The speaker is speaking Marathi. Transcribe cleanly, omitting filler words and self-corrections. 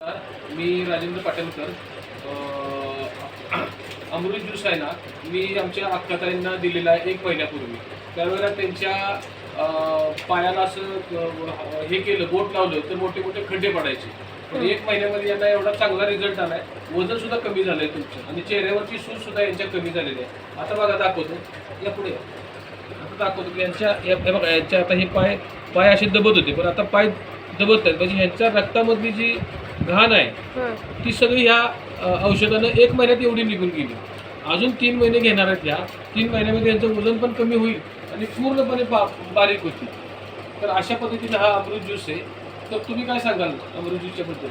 मी राजेंद्र पाटणकर. अमृत ज्यूस आहे ना, मी आमच्या अक्काताईंना दिलेला आहे 1 महिन्यापूर्वी. त्यावेळेला त्यांच्या पायाला असं हे केलं, बोट लावलं तर मोठे मोठे खड्डे पडायचे. पण 1 महिन्यामध्ये यांना एवढा चांगला रिझल्ट आलाय. वजन सुद्धा कमी झालंय तुमचं आणि चेहऱ्यावरची सूज सुद्धा यांच्या कमी झालेली आहे. आता बघा दाखवतो, या पुढे आता दाखवतो की यांच्या हे बघा, यांच्या आता हे पाय असे दबत होते, पण आता पाय दबत आहेत. म्हणजे ह्यांच्या रक्तामधली जी घाण आहे ती सगळी ह्या औषधानं 1 महिन्यात एवढी निघून गेली. अजून 3 महिने घेणार आहेत. ह्या 3 महिन्यामध्ये यांचं वजन पण कमी होईल आणि पूर्णपणे बारीक होतील. तर अशा पद्धतीने हा अमृत ज्यूस आहे. तर तुम्ही काय सांगाल अमृत ज्यूसच्या बद्दल?